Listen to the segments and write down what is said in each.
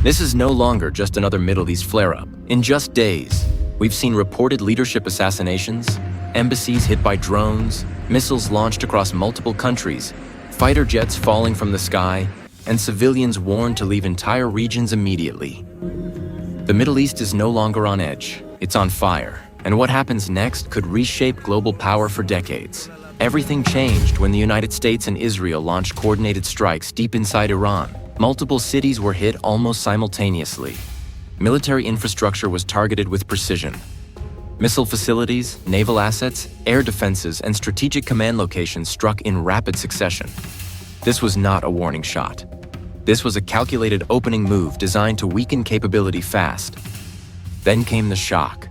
This is no longer just another Middle East flare-up. In just days, we've seen reported leadership assassinations, embassies hit by drones, missiles launched across multiple countries, fighter jets falling from the sky, and civilians warned to leave entire regions immediately. The Middle East is no longer on edge, it's on fire, and what happens next could reshape global power for decades. Everything changed when the United States and Israel launched coordinated strikes deep inside Iran. Multiple cities were hit almost simultaneously. Military infrastructure was targeted with precision. Missile facilities, naval assets, air defenses, and strategic command locations struck in rapid succession. This was not a warning shot. This was a calculated opening move designed to weaken capability fast. Then came the shock.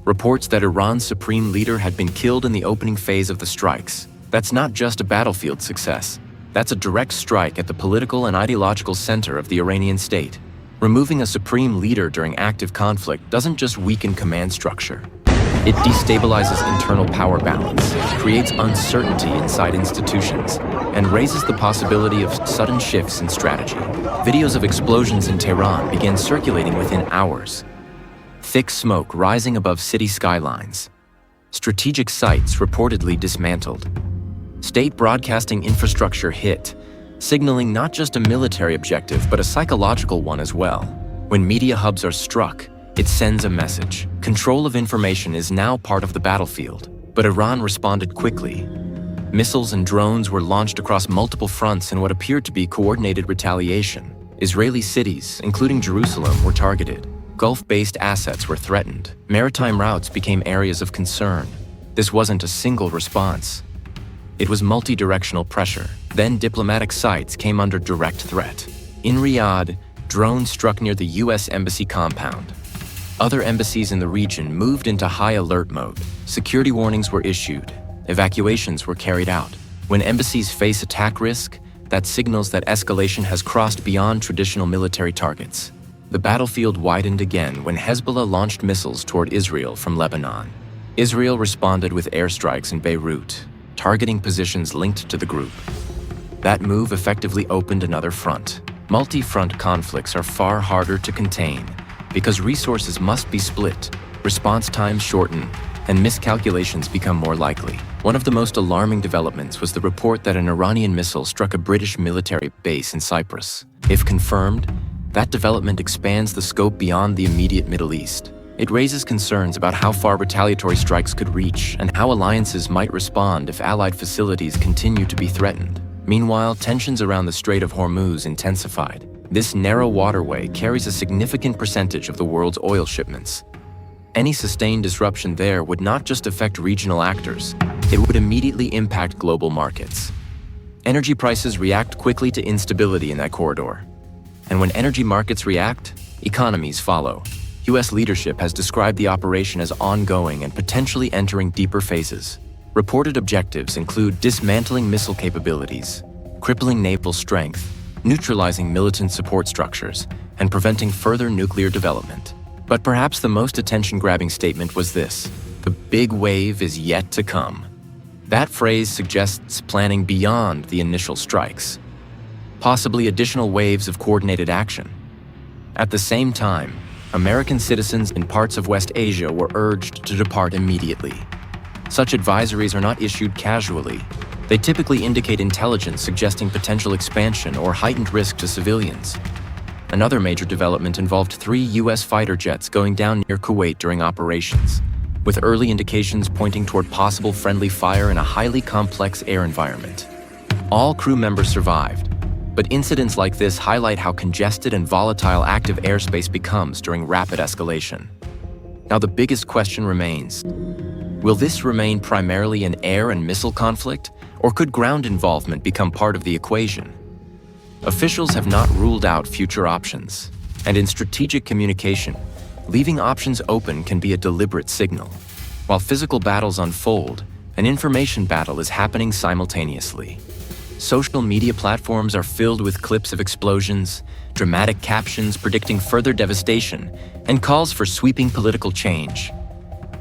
Reports that Iran's supreme leader had been killed in the opening phase of the strikes. That's not just a battlefield success. That's a direct strike at the political and ideological center of the Iranian state. Removing a supreme leader during active conflict doesn't just weaken command structure. It destabilizes internal power balance, creates uncertainty inside institutions, and raises the possibility of sudden shifts in strategy. Videos of explosions in Tehran began circulating within hours. Thick smoke rising above city skylines. Strategic sites reportedly dismantled. State broadcasting infrastructure hit, signaling not just a military objective but a psychological one as well. When media hubs are struck, it sends a message. Control of information is now part of the battlefield. But Iran responded quickly. Missiles and drones were launched across multiple fronts in what appeared to be coordinated retaliation. Israeli cities, including Jerusalem, were targeted. Gulf-based assets were threatened. Maritime routes became areas of concern. This wasn't a single response. It was multi-directional pressure. Then diplomatic sites came under direct threat. In Riyadh, drones struck near the US Embassy compound. Other embassies in the region moved into high alert mode. Security warnings were issued. Evacuations were carried out. When embassies face attack risk, that signals that escalation has crossed beyond traditional military targets. The battlefield widened again when Hezbollah launched missiles toward Israel from Lebanon. Israel responded with airstrikes in Beirut, targeting positions linked to the group. That move effectively opened another front. Multi-front conflicts are far harder to contain because resources must be split, response times shorten, and miscalculations become more likely. One of the most alarming developments was the report that an Iranian missile struck a British military base in Cyprus. If confirmed, that development expands the scope beyond the immediate Middle East. It raises concerns about how far retaliatory strikes could reach and how alliances might respond if allied facilities continue to be threatened. Meanwhile, tensions around the Strait of Hormuz intensified. This narrow waterway carries a significant percentage of the world's oil shipments. Any sustained disruption there would not just affect regional actors, it would immediately impact global markets. Energy prices react quickly to instability in that corridor. And when energy markets react, economies follow. US leadership has described the operation as ongoing and potentially entering deeper phases. Reported objectives include dismantling missile capabilities, crippling naval strength, neutralizing militant support structures, and preventing further nuclear development. But perhaps the most attention-grabbing statement was this: the big wave is yet to come. That phrase suggests planning beyond the initial strikes, possibly additional waves of coordinated action. At the same time, American citizens in parts of West Asia were urged to depart immediately. Such advisories are not issued casually. They typically indicate intelligence suggesting potential expansion or heightened risk to civilians. Another major development involved 3 US fighter jets going down near Kuwait during operations, with early indications pointing toward possible friendly fire in a highly complex air environment. All crew members survived, but incidents like this highlight how congested and volatile active airspace becomes during rapid escalation. Now the biggest question remains: will this remain primarily an air and missile conflict, or could ground involvement become part of the equation? Officials have not ruled out future options, and in strategic communication, leaving options open can be a deliberate signal. While physical battles unfold, an information battle is happening simultaneously. Social media platforms are filled with clips of explosions, dramatic captions predicting further devastation, and calls for sweeping political change.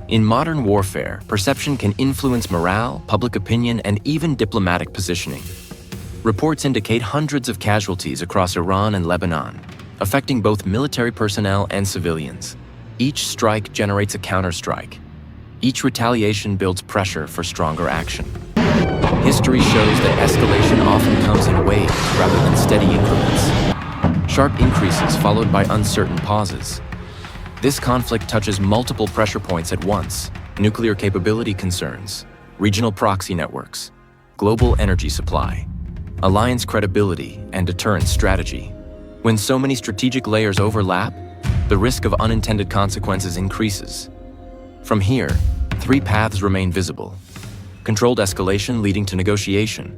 In modern warfare, perception can influence morale, public opinion, and even diplomatic positioning. Reports indicate hundreds of casualties across Iran and Lebanon, affecting both military personnel and civilians. Each strike generates a counterstrike. Each retaliation builds pressure for stronger action. History shows that escalation often comes in waves rather than steady increments. Sharp increases followed by uncertain pauses. This conflict touches multiple pressure points at once: nuclear capability concerns, regional proxy networks, global energy supply, alliance credibility, and deterrence strategy. When so many strategic layers overlap, the risk of unintended consequences increases. From here, three paths remain visible: controlled escalation leading to negotiation,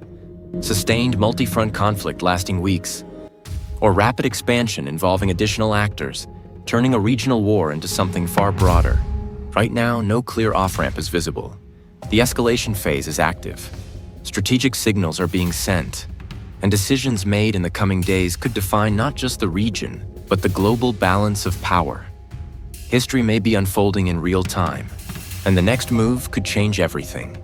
sustained multi-front conflict lasting weeks, or rapid expansion involving additional actors, turning a regional war into something far broader. Right now, no clear off-ramp is visible. The escalation phase is active. Strategic signals are being sent, and decisions made in the coming days could define not just the region, but the global balance of power. History may be unfolding in real time, and the next move could change everything.